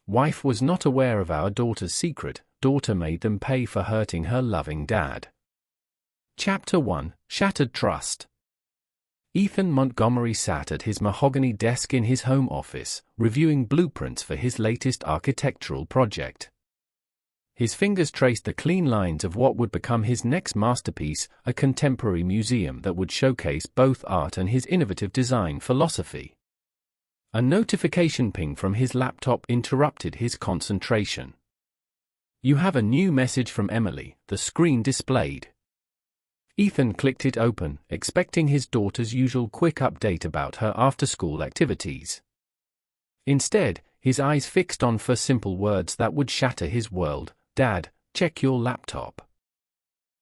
Wife was not aware of our daughter's secret. Daughter made them pay for hurting her loving dad. Chapter 1: Shattered Trust. Ethan Montgomery sat at his mahogany desk in his home office, reviewing blueprints for his latest architectural project. His fingers traced the clean lines of what would become his next masterpiece, a contemporary museum that would showcase both art and his innovative design philosophy. A notification ping from his laptop interrupted his concentration. "You have a new message from Emily," the screen displayed. Ethan clicked it open, expecting his daughter's usual quick update about her after-school activities. Instead, his eyes fixed on four simple words that would shatter his world. "Dad, check your laptop."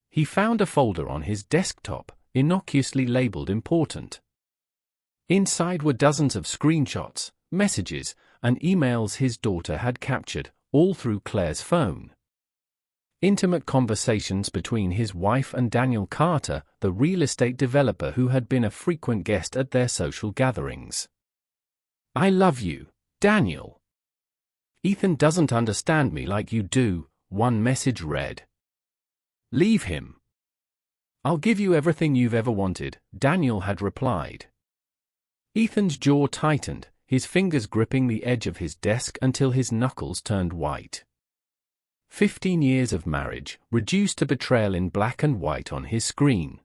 He found a folder on his desktop, innocuously labeled important. Inside were dozens of screenshots, messages, and emails his daughter had captured, all through Claire's phone. Intimate conversations between his wife and Daniel Carter, the real estate developer who had been a frequent guest at their social gatherings. "I love you, Daniel. Ethan doesn't understand me like you do," one message read. "Leave him. I'll give you everything you've ever wanted," Daniel had replied. Ethan's jaw tightened, his fingers gripping the edge of his desk until his knuckles turned white. 15 years of marriage, reduced to betrayal in black and white on his screen.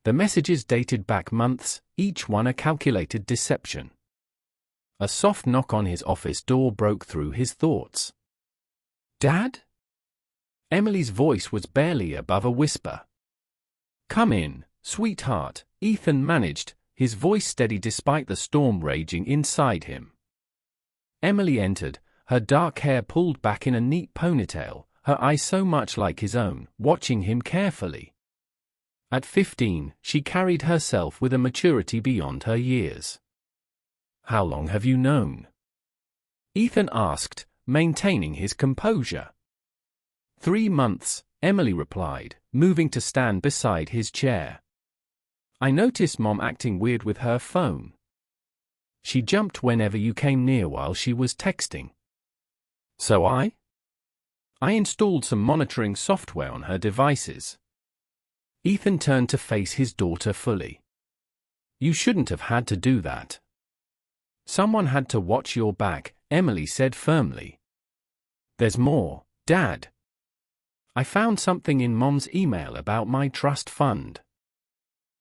The messages dated back months, each one a calculated deception. A soft knock on his office door broke through his thoughts. "Dad?" Emily's voice was barely above a whisper. "Come in, sweetheart," Ethan managed, his voice steady despite the storm raging inside him. Emily entered, her dark hair pulled back in a neat ponytail, her eyes so much like his own, watching him carefully. At 15, she carried herself with a maturity beyond her years. "How long have you known?" Ethan asked, maintaining his composure. 3 months, Emily replied, moving to stand beside his chair. "I noticed Mom acting weird with her phone. She jumped whenever you came near while she was texting. So I installed some monitoring software on her devices." Ethan turned to face his daughter fully. "You shouldn't have had to do that. Someone had to watch your back," Emily said firmly. "There's more, Dad. I found something in Mom's email about my trust fund."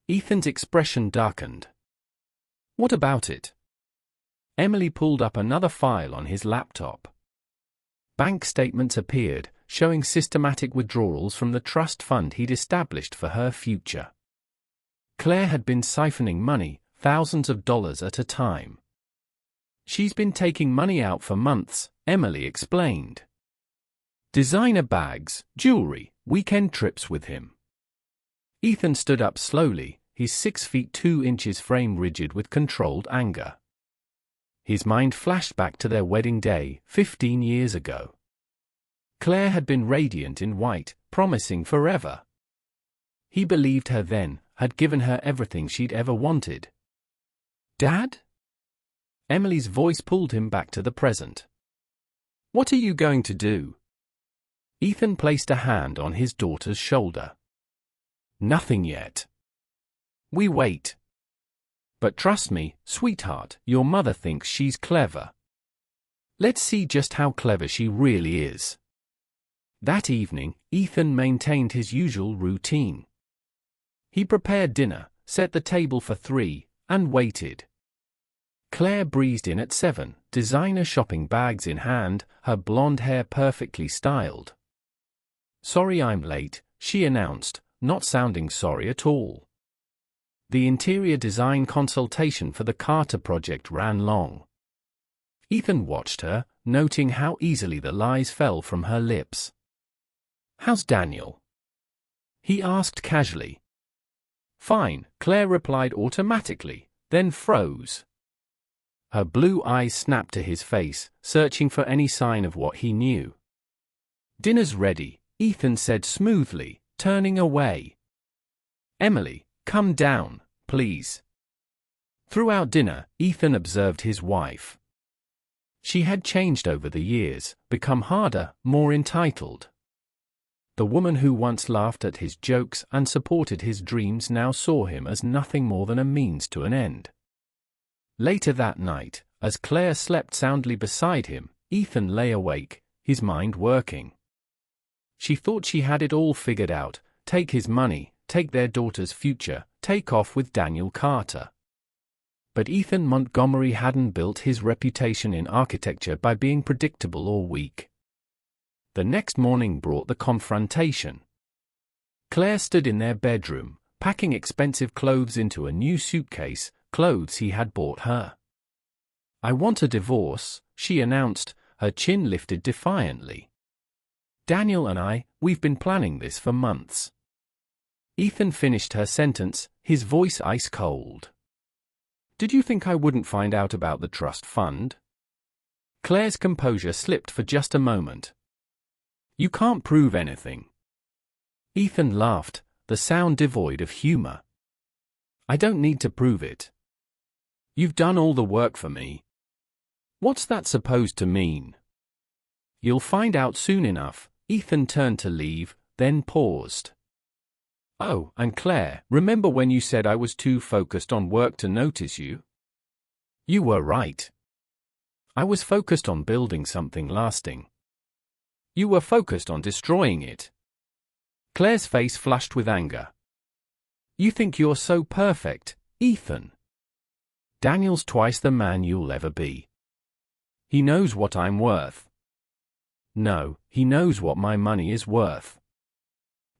Ethan's expression darkened. "What about it?" Emily pulled up another file on his laptop. Bank statements appeared, showing systematic withdrawals from the trust fund he'd established for her future. Claire had been siphoning money, thousands of dollars at a time. "She's been taking money out for months," Emily explained. "Designer bags, jewelry, weekend trips with him." Ethan stood up slowly, his 6 feet 2 inches frame rigid with controlled anger. His mind flashed back to their wedding day, 15 years ago. Claire had been radiant in white, promising forever. He believed her then, had given her everything she'd ever wanted. "Dad?" Emily's voice pulled him back to the present. "What are you going to do?" Ethan placed a hand on his daughter's shoulder. "Nothing yet. We wait. But trust me, sweetheart, your mother thinks she's clever. Let's see just how clever she really is." That evening, Ethan maintained his usual routine. He prepared dinner, set the table for 3, and waited. Claire breezed in at 7, designer shopping bags in hand, her blonde hair perfectly styled. "Sorry I'm late," she announced, not sounding sorry at all. The interior design consultation for the Carter project ran long. Ethan watched her, noting how easily the lies fell from her lips. "How's Daniel?" he asked casually. "Fine," Claire replied automatically, then froze. Her blue eyes snapped to his face, searching for any sign of what he knew. "Dinner's ready," Ethan said smoothly, turning away. "Emily, come down, please." Throughout dinner, Ethan observed his wife. She had changed over the years, become harder, more entitled. The woman who once laughed at his jokes and supported his dreams now saw him as nothing more than a means to an end. Later that night, as Claire slept soundly beside him, Ethan lay awake, his mind working. She thought she had it all figured out: take his money, take their daughter's future, take off with Daniel Carter. But Ethan Montgomery hadn't built his reputation in architecture by being predictable or weak. The next morning brought the confrontation. Claire stood in their bedroom, packing expensive clothes into a new suitcase, clothes he had bought her. "I want a divorce," she announced, her chin lifted defiantly. "Daniel and we've been planning this for months." Ethan finished her sentence, his voice ice cold. "Did you think I wouldn't find out about the trust fund?" Claire's composure slipped for just a moment. "You can't prove anything." Ethan laughed, the sound devoid of humor. "I don't need to prove it. You've done all the work for me." "What's that supposed to mean?" "You'll find out soon enough." Ethan turned to leave, then paused. "Oh, and Claire, remember when you said I was too focused on work to notice you? You were right. I was focused on building something lasting. You were focused on destroying it." Claire's face flushed with anger. "You think you're so perfect, Ethan. Daniel's twice the man you'll ever be. He knows what I'm worth. No, he knows what my money is worth.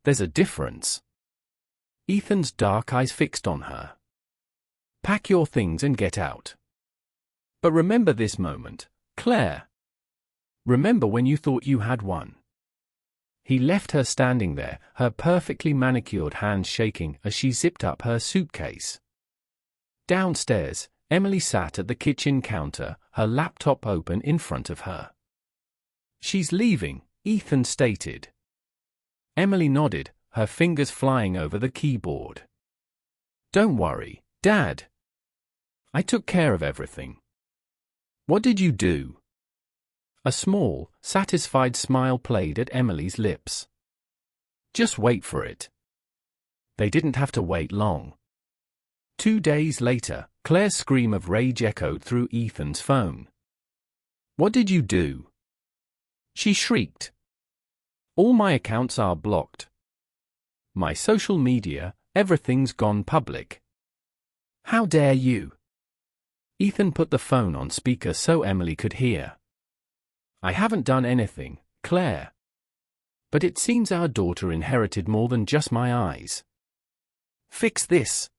There's a difference." Ethan's dark eyes fixed on her. "Pack your things and get out. But remember this moment, Claire. Remember when you thought you had won." He left her standing there, her perfectly manicured hands shaking as she zipped up her suitcase. Downstairs, Emily sat at the kitchen counter, her laptop open in front of her. "She's leaving," Ethan stated. Emily nodded, her fingers flying over the keyboard. "Don't worry, Dad. I took care of everything." "What did you do?" A small, satisfied smile played at Emily's lips. "Just wait for it." They didn't have to wait long. 2 days later, Claire's scream of rage echoed through Ethan's phone. "What did you do?" She shrieked. "All my accounts are blocked. My social media, everything's gone public. How dare you?" Ethan put the phone on speaker so Emily could hear. "I haven't done anything, Claire. But it seems our daughter inherited more than just my eyes. Fix this.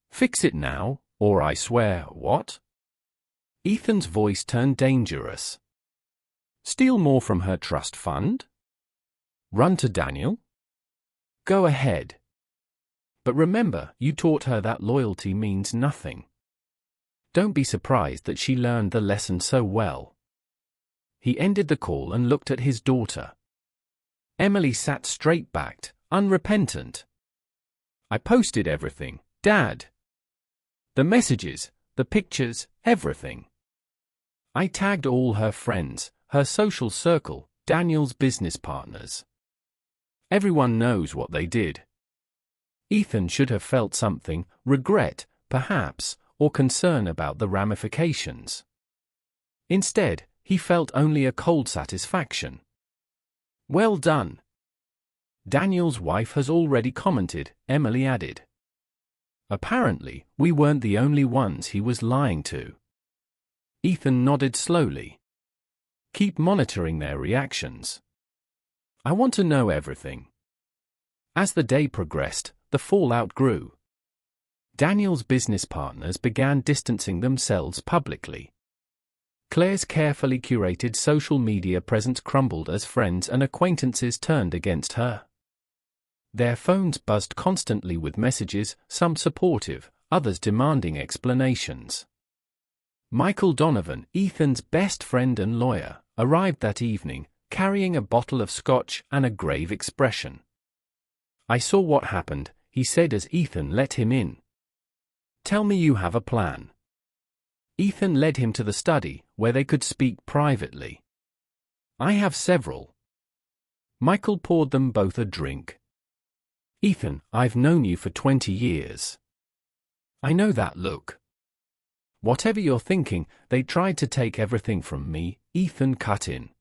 Fix it now, or I swear." "What?" Ethan's voice turned dangerous. "Steal more from her trust fund? Run to Daniel? Go ahead. But remember, you taught her that loyalty means nothing. Don't be surprised that she learned the lesson so well." He ended the call and looked at his daughter. Emily sat straight-backed, unrepentant. "I posted everything, Dad. The messages, the pictures, everything. I tagged all her friends, her social circle, Daniel's business partners. Everyone knows what they did." Ethan should have felt something, regret, perhaps, or concern about the ramifications. Instead, he felt only a cold satisfaction. "Well done." "Daniel's wife has already commented," Emily added. "Apparently, we weren't the only ones he was lying to." Ethan nodded slowly. "Keep monitoring their reactions. I want to know everything." As the day progressed, the fallout grew. Daniel's business partners began distancing themselves publicly. Claire's carefully curated social media presence crumbled as friends and acquaintances turned against her. Their phones buzzed constantly with messages, some supportive, others demanding explanations. Michael Donovan, Ethan's best friend and lawyer, arrived that evening, carrying a bottle of scotch and a grave expression. "I saw what happened," he said as Ethan let him in. "Tell me you have a plan." Ethan led him to the study, where they could speak privately. "I have several." Michael poured them both a drink. "Ethan, I've known you for 20 years. I know that look." "Whatever you're thinking, they tried to take everything from me," Ethan cut in.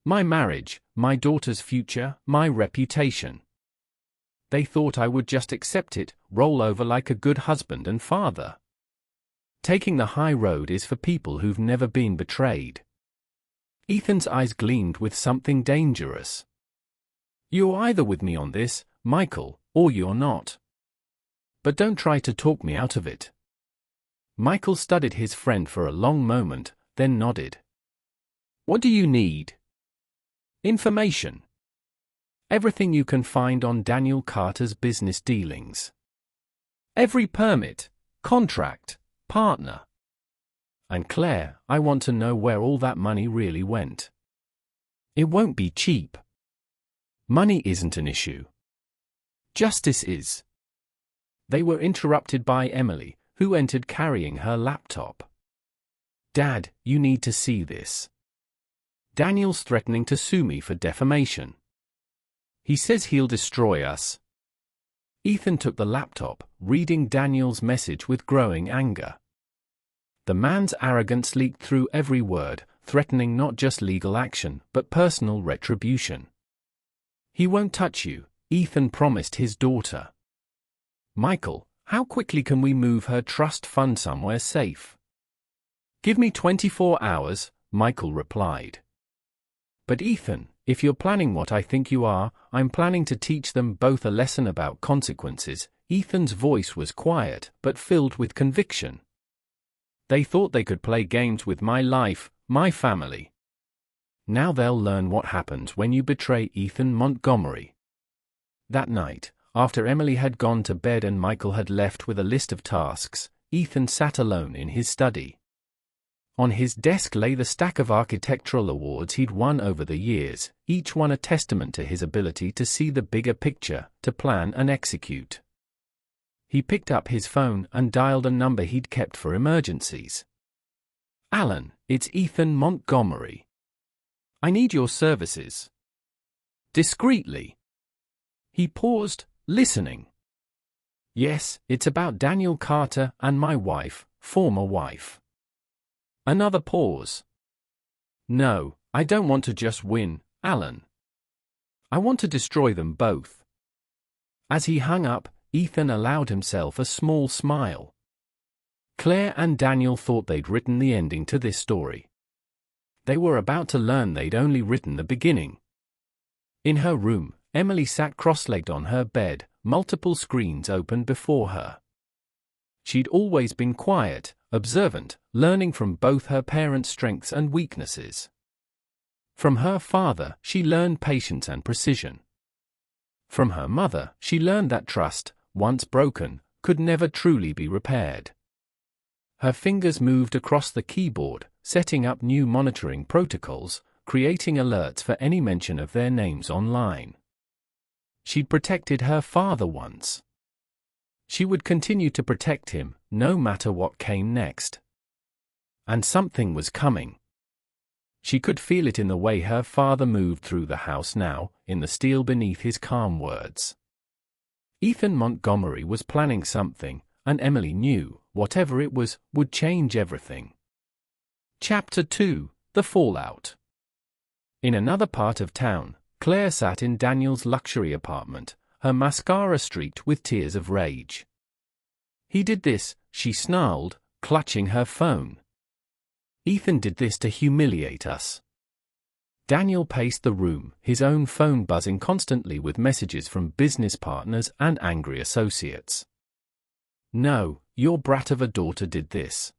"My marriage, my daughter's future, my reputation. They thought I would just accept it, roll over like a good husband and father. Taking the high road is for people who've never been betrayed." Ethan's eyes gleamed with something dangerous. "You're either with me on this, Michael, or you're not. But don't try to talk me out of it." Michael studied his friend for a long moment, then nodded. "What do you need?" "Information. Everything you can find on Daniel Carter's business dealings. Every permit, contract, partner. And Claire, I want to know where all that money really went. It won't be cheap. Money isn't an issue. Justice is." They were interrupted by Emily, who entered carrying her laptop. "Dad, you need to see this. Daniel's threatening to sue me for defamation. He says he'll destroy us." Ethan took the laptop, reading Daniel's message with growing anger. The man's arrogance leaked through every word, threatening not just legal action, but personal retribution. "He won't touch you," Ethan promised his daughter. "Michael, how quickly can we move her trust fund somewhere safe?" "Give me 24 hours, Michael replied. "But Ethan, if you're planning what I think you are, I'm planning to teach them both a lesson about consequences." Ethan's voice was quiet, but filled with conviction. "They thought they could play games with my life, my family. Now they'll learn what happens when you betray Ethan Montgomery." That night, after Emily had gone to bed and Michael had left with a list of tasks, Ethan sat alone in his study. On his desk lay the stack of architectural awards he'd won over the years, each one a testament to his ability to see the bigger picture, to plan and execute. He picked up his phone and dialed a number he'd kept for emergencies. "Alan, it's Ethan Montgomery. I need your services." Discreetly. He paused, listening. "Yes, it's about Daniel Carter and my wife, former wife." Another pause. "No, I don't want to just win, Alan. I want to destroy them both." As he hung up, Ethan allowed himself a small smile. Claire and Daniel thought they'd written the ending to this story. They were about to learn they'd only written the beginning. In her room, Emily sat cross-legged on her bed, multiple screens open before her. She'd always been quiet, observant, learning from both her parents' strengths and weaknesses. From her father, she learned patience and precision. From her mother, she learned that trust, once broken, could never truly be repaired. Her fingers moved across the keyboard, setting up new monitoring protocols, creating alerts for any mention of their names online. She'd protected her father once. She would continue to protect him, no matter what came next. And something was coming. She could feel it in the way her father moved through the house now, in the steel beneath his calm words. Ethan Montgomery was planning something, and Emily knew, whatever it was, would change everything. Chapter 2: The Fallout. In another part of town, Claire sat in Daniel's luxury apartment, her mascara streaked with tears of rage. "He did this," she snarled, clutching her phone. "Ethan did this to humiliate us." Daniel paced the room, his own phone buzzing constantly with messages from business partners and angry associates. "No, your brat of a daughter did this.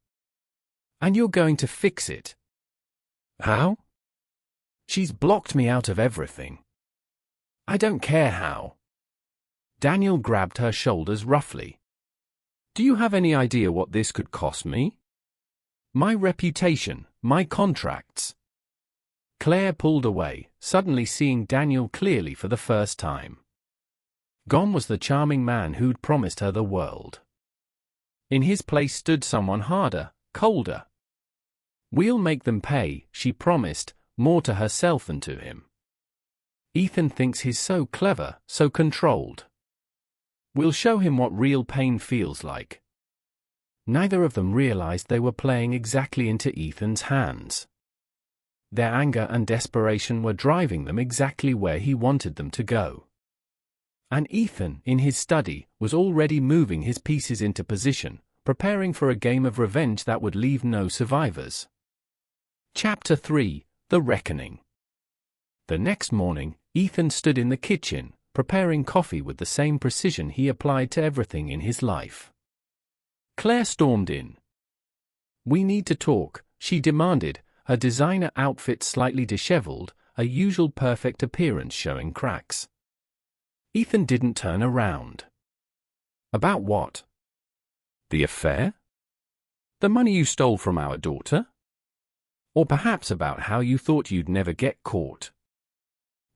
And you're going to fix it." "How?" "She's blocked me out of everything." "I don't care how." Daniel grabbed her shoulders roughly. "Do you have any idea what this could cost me? My reputation, my contracts." Claire pulled away, suddenly seeing Daniel clearly for the first time. Gone was the charming man who'd promised her the world. In his place stood someone harder, colder. "We'll make them pay," she promised, more to herself than to him. "Ethan thinks he's so clever, so controlled. We'll show him what real pain feels like." Neither of them realized they were playing exactly into Ethan's hands. Their anger and desperation were driving them exactly where he wanted them to go. And Ethan, in his study, was already moving his pieces into position, preparing for a game of revenge that would leave no survivors. Chapter 3: The Reckoning. The next morning, Ethan stood in the kitchen, preparing coffee with the same precision he applied to everything in his life. Claire stormed in. "We need to talk," she demanded, her designer outfit slightly disheveled, a usual perfect appearance showing cracks. Ethan didn't turn around. "About what?" "The affair? The money you stole from our daughter? Or perhaps about how you thought you'd never get caught?"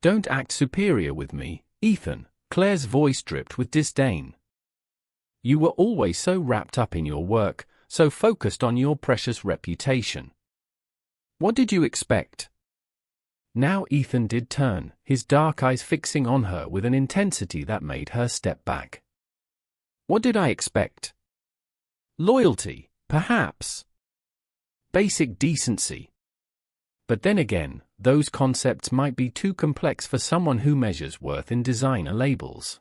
"Don't act superior with me, Ethan," Claire's voice dripped with disdain. "You were always so wrapped up in your work, so focused on your precious reputation. What did you expect?" Now Ethan did turn, his dark eyes fixing on her with an intensity that made her step back. "What did I expect? Loyalty, perhaps. Basic decency. But then again, those concepts might be too complex for someone who measures worth in designer labels."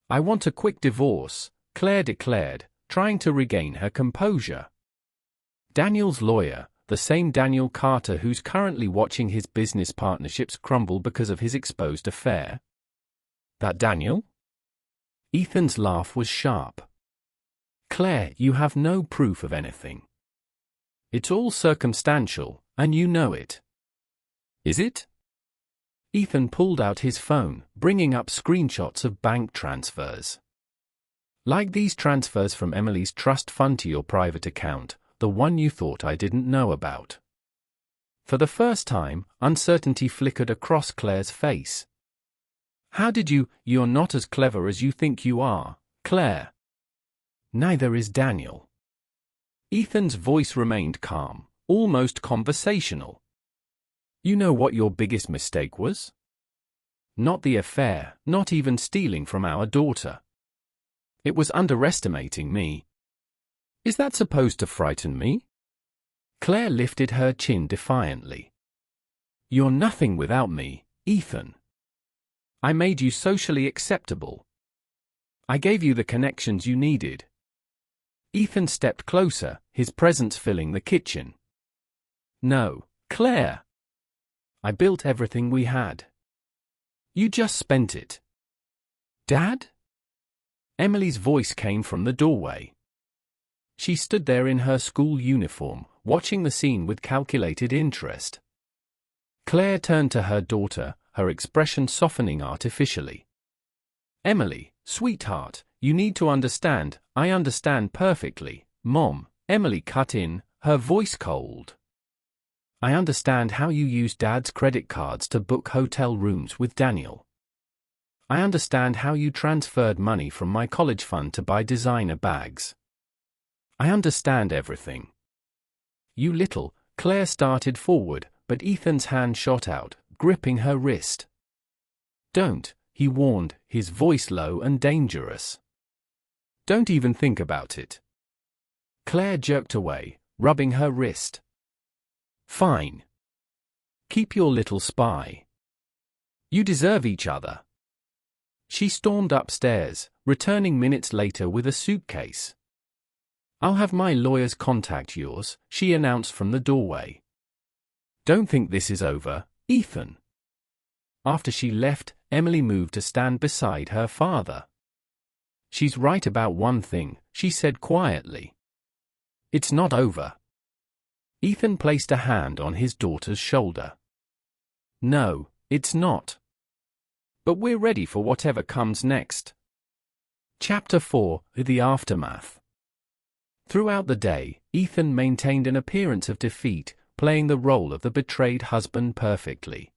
"I want a quick divorce," Claire declared, trying to regain her composure. Daniel's lawyer, the same Daniel Carter who's currently watching his business partnerships crumble because of his exposed affair. "That Daniel?" Ethan's laugh was sharp. "Claire, you have no proof of anything. It's all circumstantial, and you know it." "Is it?" Ethan pulled out his phone, bringing up screenshots of bank transfers. "Like these transfers from Emily's trust fund to your private account, the one you thought I didn't know about." For the first time, uncertainty flickered across Claire's face. "How did you? You're not as clever as you think you are, Claire." "Neither is Daniel." Ethan's voice remained calm, almost conversational. "You know what your biggest mistake was? Not the affair, not even stealing from our daughter. It was underestimating me. Is that supposed to frighten me?" Claire lifted her chin defiantly. "You're nothing without me, Ethan. I made you socially acceptable. I gave you the connections you needed." Ethan stepped closer, his presence filling the kitchen. "No, Claire. I built everything we had. You just spent it." "Dad?" Emily's voice came from the doorway. She stood there in her school uniform, watching the scene with calculated interest. Claire turned to her daughter, her expression softening artificially. "Emily, sweetheart, you need to understand." "I understand perfectly, Mom," Emily cut in, her voice cold. "I understand how you used Dad's credit cards to book hotel rooms with Daniel. I understand how you transferred money from my college fund to buy designer bags. I understand everything." "You little," Claire started forward, but Ethan's hand shot out, gripping her wrist. "Don't," he warned, his voice low and dangerous. "Don't even think about it." Claire jerked away, rubbing her wrist. "Fine. Keep your little spy. You deserve each other." She stormed upstairs, returning minutes later with a suitcase. "I'll have my lawyers contact yours," she announced from the doorway. "Don't think this is over, Ethan." After she left, Emily moved to stand beside her father. "She's right about one thing," she said quietly. "It's not over." Ethan placed a hand on his daughter's shoulder. "No, it's not. But we're ready for whatever comes next." Chapter 4: The Aftermath. Throughout the day, Ethan maintained an appearance of defeat, playing the role of the betrayed husband perfectly.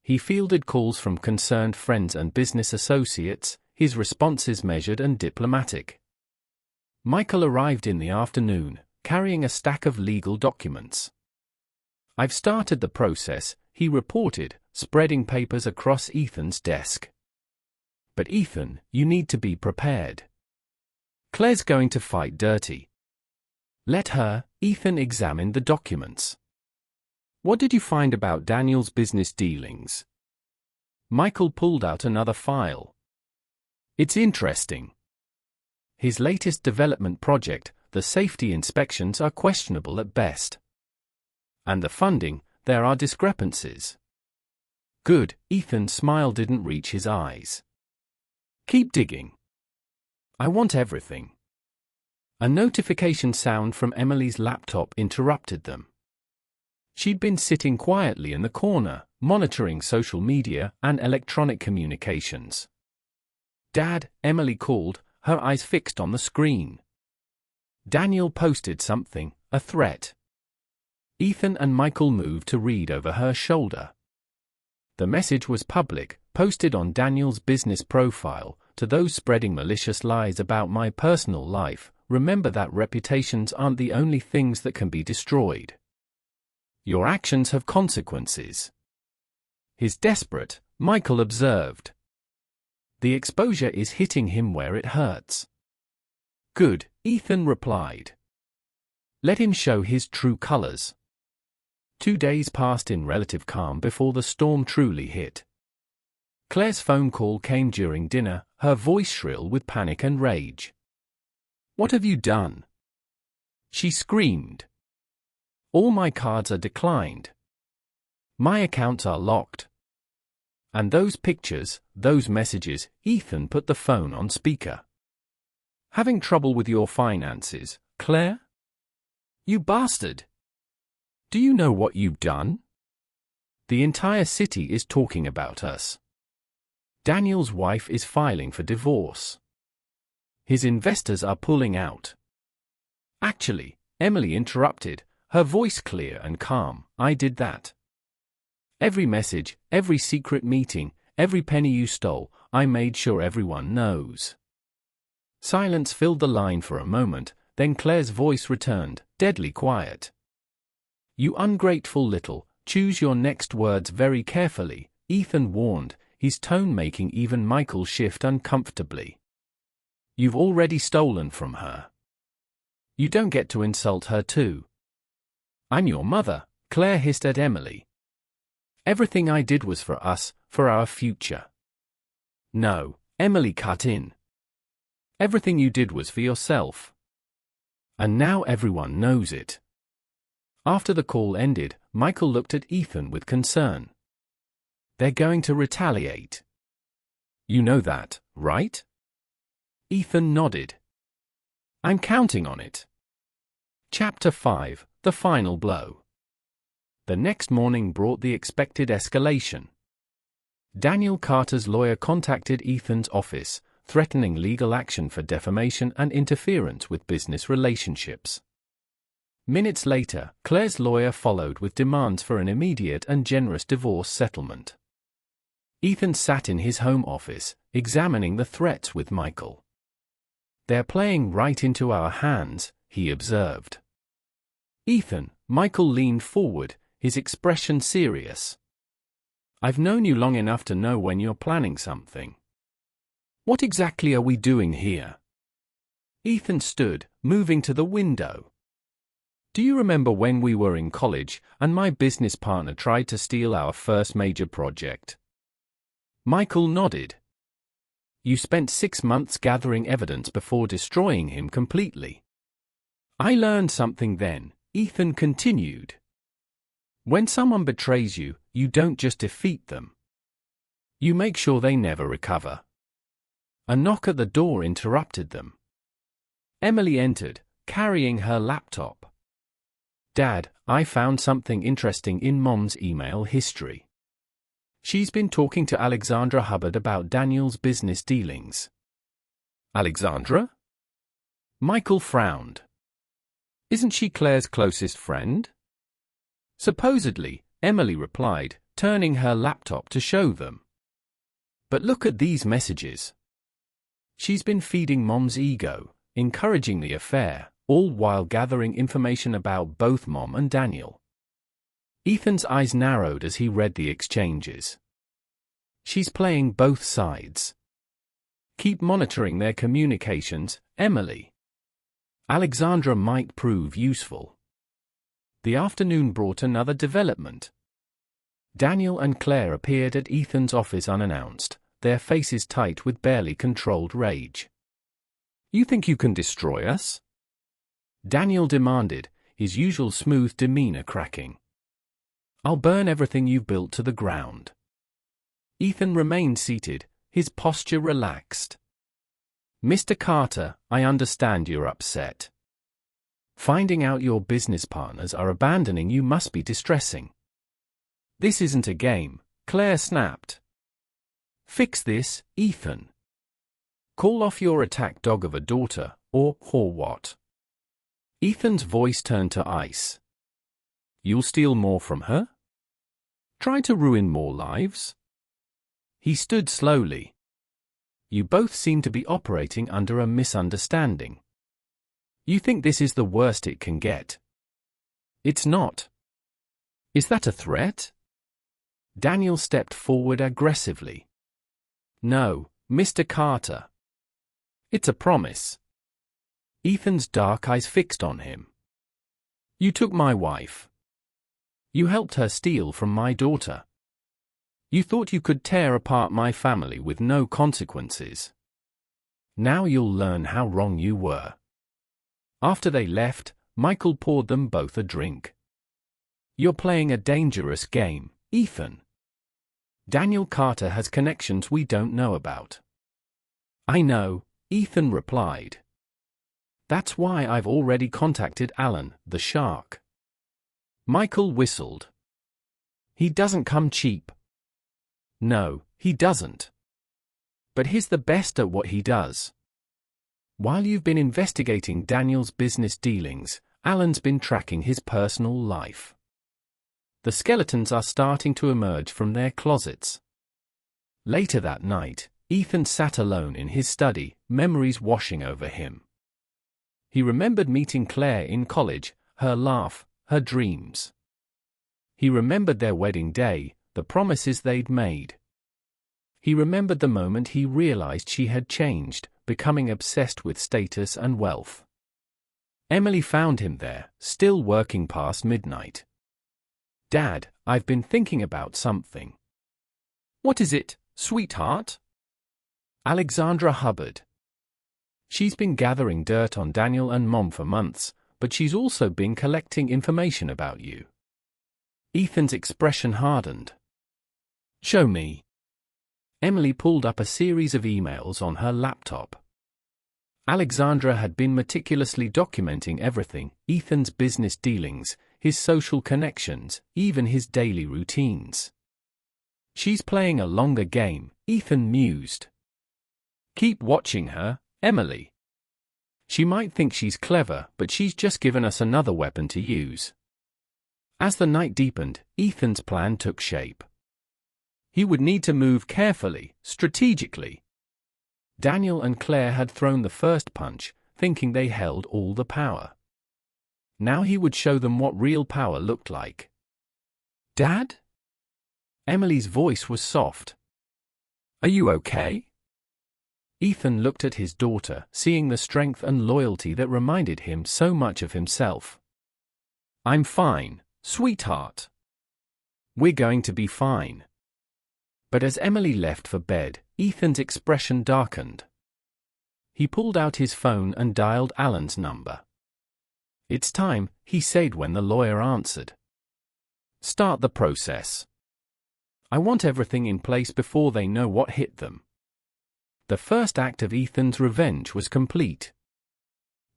He fielded calls from concerned friends and business associates, his responses measured and diplomatic. Michael arrived in the afternoon, carrying a stack of legal documents. "I've started the process," he reported, spreading papers across Ethan's desk. "But Ethan, you need to be prepared. Claire's going to fight dirty." "Let her." Ethan examined the documents. "What did you find about Daniel's business dealings?" Michael pulled out another file. "It's interesting. His latest development project, the safety inspections are questionable at best. And the funding, there are discrepancies." "Good." Ethan's smile didn't reach his eyes. "Keep digging. I want everything." A notification sound from Emily's laptop interrupted them. She'd been sitting quietly in the corner, monitoring social media and electronic communications. "Dad," Emily called, her eyes fixed on the screen. Daniel posted something, a threat. Ethan and Michael moved to read over her shoulder. The message was public, posted on Daniel's business profile. "To those spreading malicious lies about my personal life, remember that reputations aren't the only things that can be destroyed. Your actions have consequences." "He's desperate," Michael observed. "The exposure is hitting him where it hurts." "Good," Ethan replied. "Let him show his true colors." 2 days passed in relative calm before the storm truly hit. Claire's phone call came during dinner, her voice shrill with panic and rage. "What have you done?" she screamed. "All my cards are declined. My accounts are locked. And those pictures, those messages." Ethan put the phone on speaker. "Having trouble with your finances, Claire? You bastard! Do you know what you've done? The entire city is talking about us. Daniel's wife is filing for divorce. His investors are pulling out." "Actually," Emily interrupted, her voice clear and calm, "I did that. Every message, every secret meeting, every penny you stole, I made sure everyone knows." Silence filled the line for a moment, then Claire's voice returned, deadly quiet. "You ungrateful little, choose your next words very carefully," Ethan warned, his tone making even Michael shift uncomfortably. "You've already stolen from her. You don't get to insult her too." "I'm your mother," Claire hissed at Emily. "Everything I did was for us, for our future." "No," Emily cut in. "Everything you did was for yourself. And now everyone knows it." After the call ended, Michael looked at Ethan with concern. "They're going to retaliate. You know that, right?" Ethan nodded. "I'm counting on it." Chapter 5: The Final Blow. The next morning brought the expected escalation. Daniel Carter's lawyer contacted Ethan's office, threatening legal action for defamation and interference with business relationships. Minutes later, Claire's lawyer followed with demands for an immediate and generous divorce settlement. Ethan sat in his home office, examining the threats with Michael. "They're playing right into our hands," he observed. "Ethan," Michael leaned forward, his expression serious. "I've known you long enough to know when you're planning something. What exactly are we doing here?" Ethan stood, moving to the window. "Do you remember when we were in college, and my business partner tried to steal our first major project?" Michael nodded. "You spent 6 months gathering evidence before destroying him completely." "I learned something then," Ethan continued. "When someone betrays you, you don't just defeat them. You make sure they never recover." A knock at the door interrupted them. Emily entered, carrying her laptop. "Dad, I found something interesting in Mom's email history. She's been talking to Alexandra Hubbard about Daniel's business dealings." "Alexandra?" Michael frowned. "Isn't she Claire's closest friend?" "Supposedly," Emily replied, turning her laptop to show them. "But look at these messages. She's been feeding Mom's ego, encouraging the affair, all while gathering information about both Mom and Daniel. Ethan's eyes narrowed as he read the exchanges. She's playing both sides. Keep monitoring their communications, Emily. Alexandra might prove useful. The afternoon brought another development. Daniel and Claire appeared at Ethan's office unannounced, their faces tight with barely controlled rage. "You think you can destroy us?" Daniel demanded, his usual smooth demeanor cracking. "I'll burn everything you've built to the ground." Ethan remained seated, his posture relaxed. "Mr. Carter, I understand you're upset. Finding out your business partners are abandoning you must be distressing. This isn't a game," Claire snapped. "Fix this, Ethan. Call off your attack dog of a daughter, or what?" Ethan's voice turned to ice. "You'll steal more from her? Try to ruin more lives?" He stood slowly. "You both seem to be operating under a misunderstanding. You think this is the worst it can get. It's not. Is that a threat?" Daniel stepped forward aggressively. "No, Mr. Carter. It's a promise." Ethan's dark eyes fixed on him. "You took my wife. You helped her steal from my daughter. You thought you could tear apart my family with no consequences. Now you'll learn how wrong you were." After they left, Michael poured them both a drink. "You're playing a dangerous game, Ethan. Daniel Carter has connections we don't know about." "I know," Ethan replied. "That's why I've already contacted Alan, the shark." Michael whistled. "He doesn't come cheap." "No, he doesn't. But he's the best at what he does. While you've been investigating Daniel's business dealings, Alan's been tracking his personal life. The skeletons are starting to emerge from their closets." Later that night, Ethan sat alone in his study, memories washing over him. He remembered meeting Claire in college, her laugh, her dreams. He remembered their wedding day, the promises they'd made. He remembered the moment he realized she had changed, becoming obsessed with status and wealth. Emily found him there, still working past midnight. "Dad, I've been thinking about something." "What is it, sweetheart?" Alexandra Hubbard. "She's been gathering dirt on Daniel and Mom for months, but she's also been collecting information about you." Ethan's expression hardened. "Show me." Emily pulled up a series of emails on her laptop. Alexandra had been meticulously documenting everything: Ethan's business dealings, his social connections, even his daily routines. "She's playing a longer game," Ethan mused. "Keep watching her, Emily. She might think she's clever, but she's just given us another weapon to use." As the night deepened, Ethan's plan took shape. He would need to move carefully, strategically. Daniel and Claire had thrown the first punch, thinking they held all the power. Now he would show them what real power looked like. "Dad?" Emily's voice was soft. "Are you okay?" Ethan looked at his daughter, seeing the strength and loyalty that reminded him so much of himself. "I'm fine, sweetheart. We're going to be fine." But as Emily left for bed, Ethan's expression darkened. He pulled out his phone and dialed Alan's number. "It's time," he said when the lawyer answered. "Start the process. I want everything in place before they know what hit them." The first act of Ethan's revenge was complete.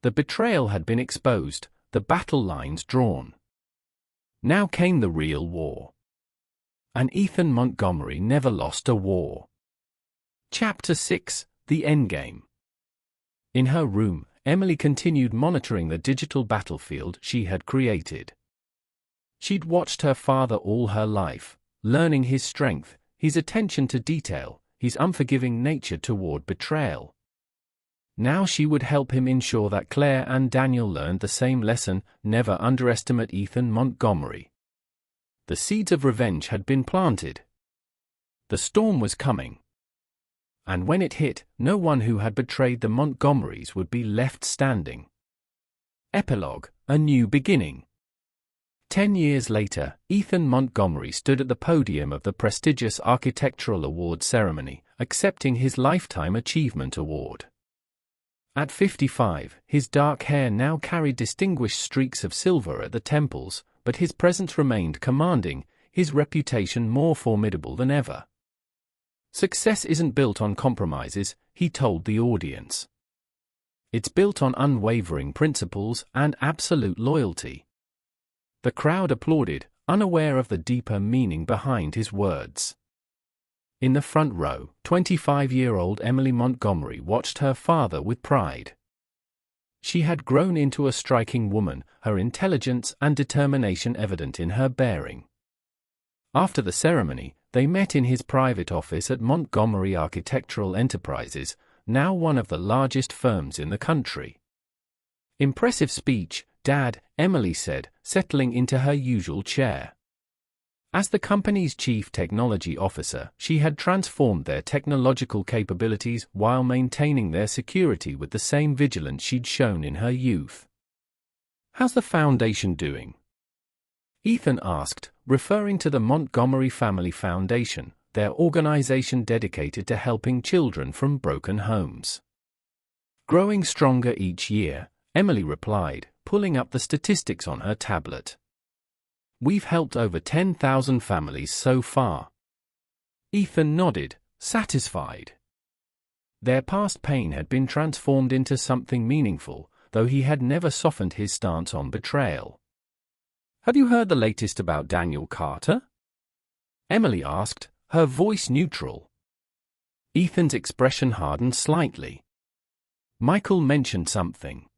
The betrayal had been exposed, the battle lines drawn. Now came the real war. And Ethan Montgomery never lost a war. Chapter 6: The Endgame. In her room, Emily continued monitoring the digital battlefield she had created. She'd watched her father all her life, learning his strength, his attention to detail, his unforgiving nature toward betrayal. Now she would help him ensure that Claire and Daniel learned the same lesson: never underestimate Ethan Montgomery. The seeds of revenge had been planted. The storm was coming. And when it hit, no one who had betrayed the Montgomerys would be left standing. Epilogue: A new beginning. 10 years later, Ethan Montgomery stood at the podium of the prestigious Architectural Awards ceremony, accepting his Lifetime Achievement Award. At 55, his dark hair now carried distinguished streaks of silver at the temples, but his presence remained commanding, his reputation more formidable than ever. "Success isn't built on compromises," he told the audience. "It's built on unwavering principles and absolute loyalty." The crowd applauded, unaware of the deeper meaning behind his words. In the front row, 25-year-old Emily Montgomery watched her father with pride. She had grown into a striking woman, her intelligence and determination evident in her bearing. After the ceremony, they met in his private office at Montgomery Architectural Enterprises, now one of the largest firms in the country. "Impressive speech, Dad," Emily said, settling into her usual chair. As the company's chief technology officer, she had transformed their technological capabilities while maintaining their security with the same vigilance she'd shown in her youth. "How's the foundation doing?" Ethan asked, referring to the Montgomery Family Foundation, their organization dedicated to helping children from broken homes. "Growing stronger each year," Emily replied, pulling up the statistics on her tablet. "We've helped over 10,000 families so far." Ethan nodded, satisfied. Their past pain had been transformed into something meaningful, though he had never softened his stance on betrayal. "Have you heard the latest about Daniel Carter?" Emily asked, her voice neutral. Ethan's expression hardened slightly. Michael mentioned something.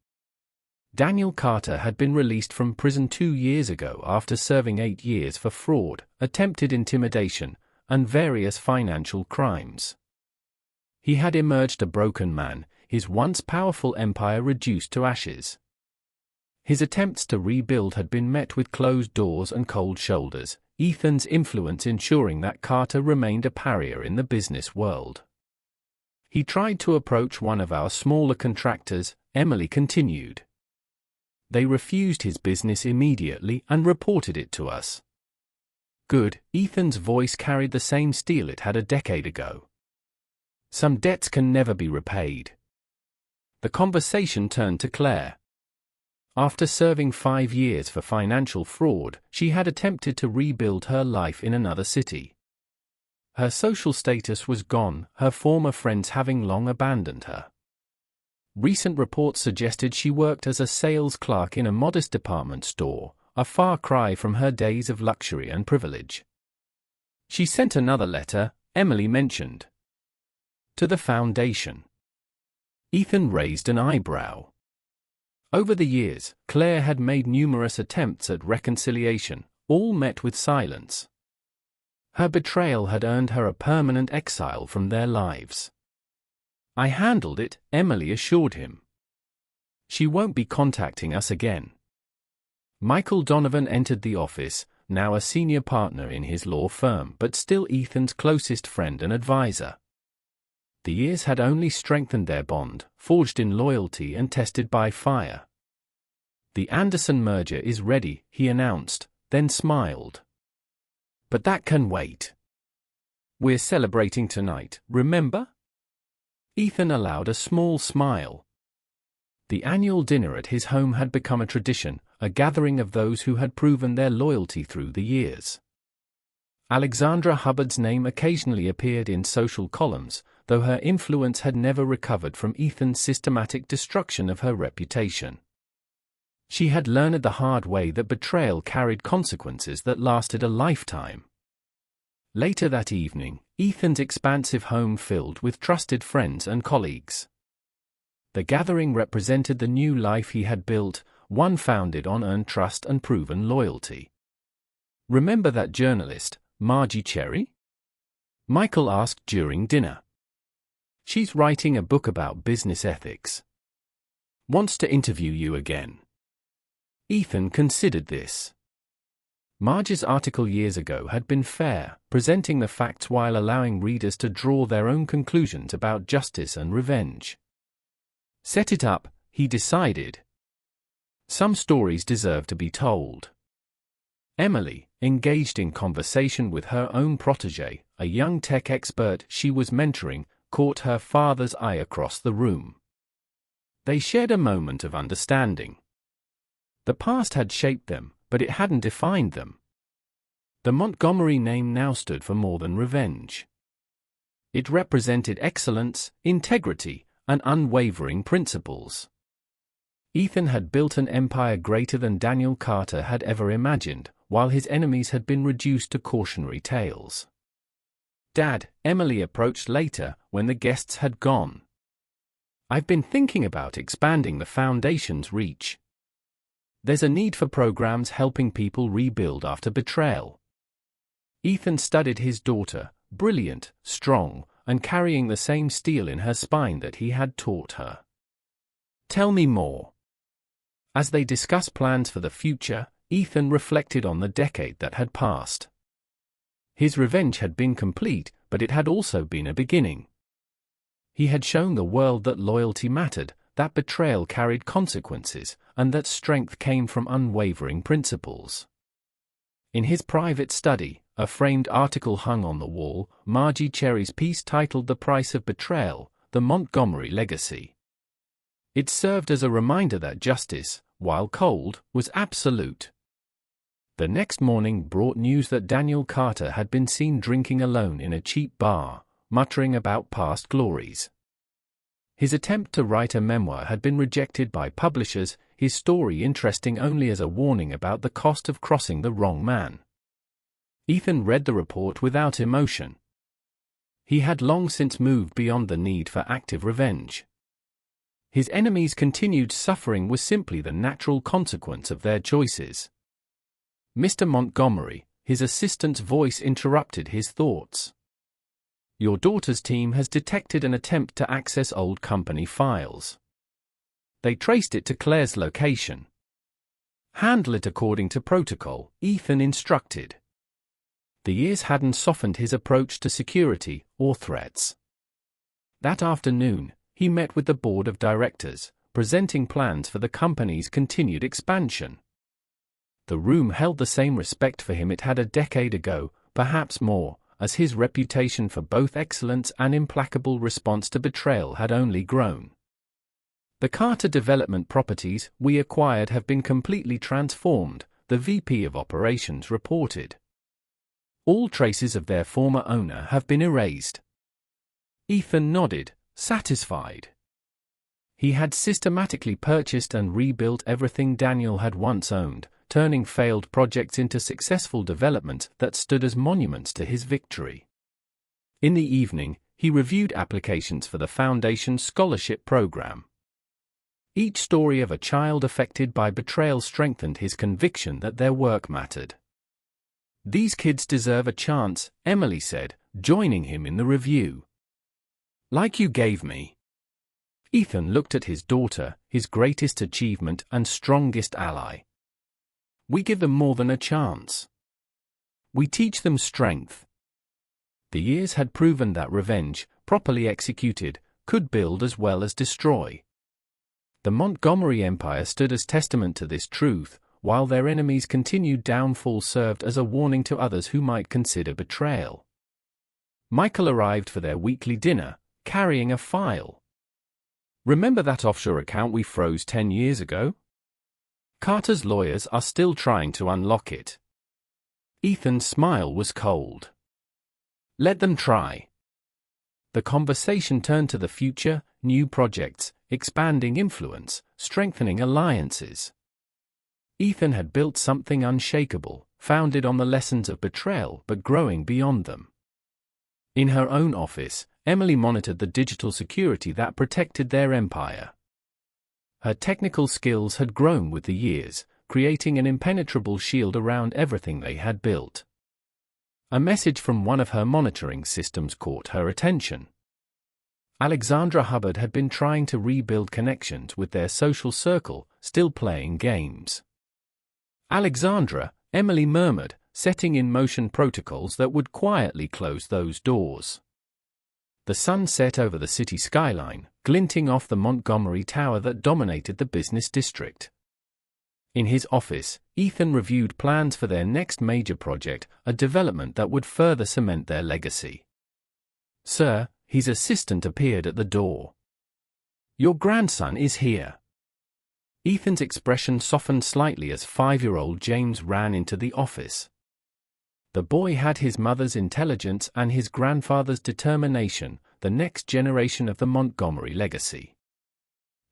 Daniel Carter had been released from prison 2 years ago after serving 8 years for fraud, attempted intimidation, and various financial crimes. He had emerged a broken man, his once powerful empire reduced to ashes. His attempts to rebuild had been met with closed doors and cold shoulders, Ethan's influence ensuring that Carter remained a pariah in the business world. "He tried to approach one of our smaller contractors," Emily continued. "They refused his business immediately and reported it to us." "Good," Ethan's voice carried the same steel it had a decade ago. "Some debts can never be repaid." The conversation turned to Claire. After serving 5 years for financial fraud, she had attempted to rebuild her life in another city. Her social status was gone, her former friends having long abandoned her. Recent reports suggested she worked as a sales clerk in a modest department store, a far cry from her days of luxury and privilege. She sent another letter, Emily mentioned, to the foundation. Ethan raised an eyebrow. Over the years, Claire had made numerous attempts at reconciliation, all met with silence. Her betrayal had earned her a permanent exile from their lives. "I handled it," Emily assured him. "She won't be contacting us again." Michael Donovan entered the office, now a senior partner in his law firm but still Ethan's closest friend and advisor. The years had only strengthened their bond, forged in loyalty and tested by fire. "The Anderson merger is ready," he announced, then smiled. "But that can wait. We're celebrating tonight, remember?" Ethan allowed a small smile. The annual dinner at his home had become a tradition, a gathering of those who had proven their loyalty through the years. Alexandra Hubbard's name occasionally appeared in social columns, though her influence had never recovered from Ethan's systematic destruction of her reputation. She had learned the hard way that betrayal carried consequences that lasted a lifetime. Later that evening, Ethan's expansive home filled with trusted friends and colleagues. The gathering represented the new life he had built, one founded on earned trust and proven loyalty. "Remember that journalist, Margie Cherry?" Michael asked during dinner. She's writing a book about business ethics. Wants to interview you again. Ethan considered this. Marge's article years ago had been fair, presenting the facts while allowing readers to draw their own conclusions about justice and revenge. Set it up, he decided. Some stories deserve to be told. Emily, engaged in conversation with her own protégé, a young tech expert she was mentoring, caught her father's eye across the room. They shared a moment of understanding. The past had shaped them, but it hadn't defined them. The Montgomery name now stood for more than revenge. It represented excellence, integrity, and unwavering principles. Ethan had built an empire greater than Daniel Carter had ever imagined, while his enemies had been reduced to cautionary tales. "Dad," Emily approached later, when the guests had gone. "I've been thinking about expanding the Foundation's reach. There's a need for programs helping people rebuild after betrayal." Ethan studied his daughter, brilliant, strong, and carrying the same steel in her spine that he had taught her. "Tell me more." As they discussed plans for the future, Ethan reflected on the decade that had passed. His revenge had been complete, but it had also been a beginning. He had shown the world that loyalty mattered, that betrayal carried consequences, and that strength came from unwavering principles. In his private study, a framed article hung on the wall, Margie Cherry's piece titled "The Price of Betrayal: The Montgomery Legacy." It served as a reminder that justice, while cold, was absolute. The next morning brought news that Daniel Carter had been seen drinking alone in a cheap bar, muttering about past glories. His attempt to write a memoir had been rejected by publishers, his story interesting only as a warning about the cost of crossing the wrong man. Ethan read the report without emotion. He had long since moved beyond the need for active revenge. His enemies' continued suffering was simply the natural consequence of their choices. "Mr. Montgomery," his assistant's voice interrupted his thoughts. "Your daughter's team has detected an attempt to access old company files. They traced it to Claire's location." "Handle it according to protocol," Ethan instructed. The years hadn't softened his approach to security or threats. That afternoon, he met with the board of directors, presenting plans for the company's continued expansion. The room held the same respect for him it had a decade ago, perhaps more, as his reputation for both excellence and implacable response to betrayal had only grown. "The Carter development properties we acquired have been completely transformed," the VP of Operations reported. "All traces of their former owner have been erased." Ethan nodded, satisfied. He had systematically purchased and rebuilt everything Daniel had once owned, turning failed projects into successful developments that stood as monuments to his victory. In the evening, he reviewed applications for the Foundation's scholarship program. Each story of a child affected by betrayal strengthened his conviction that their work mattered. "These kids deserve a chance," Emily said, joining him in the review. "Like you gave me." Ethan looked at his daughter, his greatest achievement and strongest ally. "We give them more than a chance. We teach them strength." The years had proven that revenge, properly executed, could build as well as destroy. The Montgomery Empire stood as testament to this truth, while their enemies' continued downfall served as a warning to others who might consider betrayal. Michael arrived for their weekly dinner, carrying a file. "Remember that offshore account we froze 10 years ago? Carter's lawyers are still trying to unlock it." Ethan's smile was cold. "Let them try." The conversation turned to the future, new projects, expanding influence, strengthening alliances. Ethan had built something unshakable, founded on the lessons of betrayal but growing beyond them. In her own office, Emily monitored the digital security that protected their empire. Her technical skills had grown with the years, creating an impenetrable shield around everything they had built. A message from one of her monitoring systems caught her attention. Alexandra Hubbard had been trying to rebuild connections with their social circle, still playing games. "Alexandra," Emily murmured, setting in motion protocols that would quietly close those doors. The sun set over the city skyline, glinting off the Montgomery Tower that dominated the business district. In his office, Ethan reviewed plans for their next major project, a development that would further cement their legacy. "Sir," his assistant appeared at the door. "Your grandson is here." Ethan's expression softened slightly as 5-year-old James ran into the office. The boy had his mother's intelligence and his grandfather's determination, the next generation of the Montgomery legacy.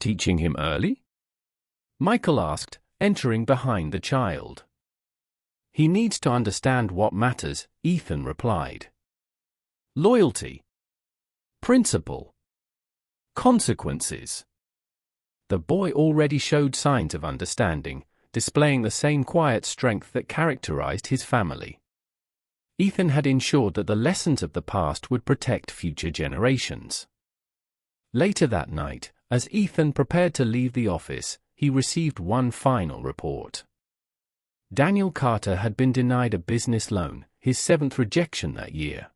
"Teaching him early?" Michael asked, entering behind the child. "He needs to understand what matters," Ethan replied. "Loyalty. Principle. Consequences." The boy already showed signs of understanding, displaying the same quiet strength that characterized his family. Ethan had ensured that the lessons of the past would protect future generations. Later that night, as Ethan prepared to leave the office, he received one final report. Daniel Carter had been denied a business loan, his 7th rejection that year.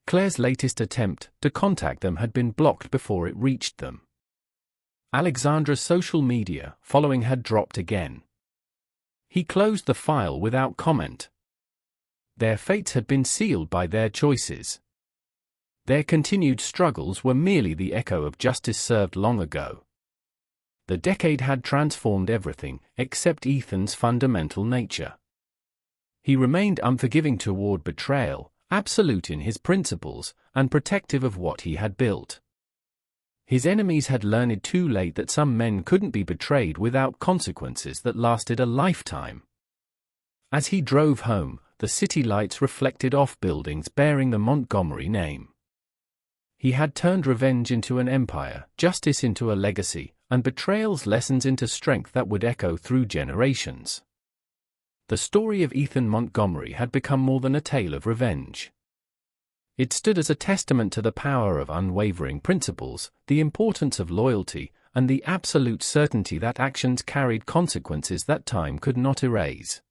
Claire's latest attempt to contact them had been blocked before it reached them. Alexandra's social media following had dropped again. He closed the file without comment. Their fates had been sealed by their choices. Their continued struggles were merely the echo of justice served long ago. The decade had transformed everything except Ethan's fundamental nature. He remained unforgiving toward betrayal, absolute in his principles, and protective of what he had built. His enemies had learned too late that some men couldn't be betrayed without consequences that lasted a lifetime. As he drove home, the city lights reflected off buildings bearing the Montgomery name. He had turned revenge into an empire, justice into a legacy, and betrayal's lessons into strength that would echo through generations. The story of Ethan Montgomery had become more than a tale of revenge. It stood as a testament to the power of unwavering principles, the importance of loyalty, and the absolute certainty that actions carried consequences that time could not erase.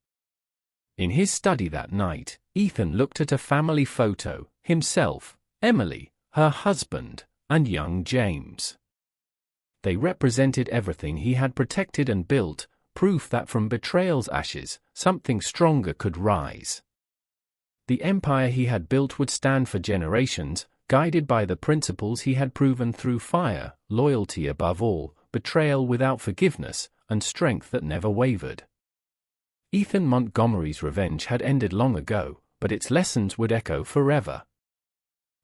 In his study that night, Ethan looked at a family photo, himself, Emily, her husband, and young James. They represented everything he had protected and built, proof that from betrayal's ashes, something stronger could rise. The empire he had built would stand for generations, guided by the principles he had proven through fire, loyalty above all, betrayal without forgiveness, and strength that never wavered. Ethan Montgomery's revenge had ended long ago, but its lessons would echo forever.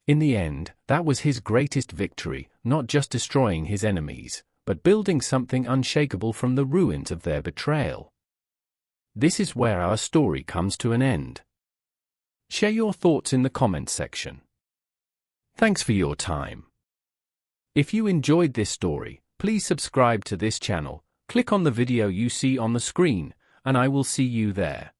In the end, that was his greatest victory, not just destroying his enemies, but building something unshakable from the ruins of their betrayal. This is where our story comes to an end. Share your thoughts in the comments section. Thanks for your time. If you enjoyed this story, please subscribe to this channel, click on the video you see on the screen, and I will see you there.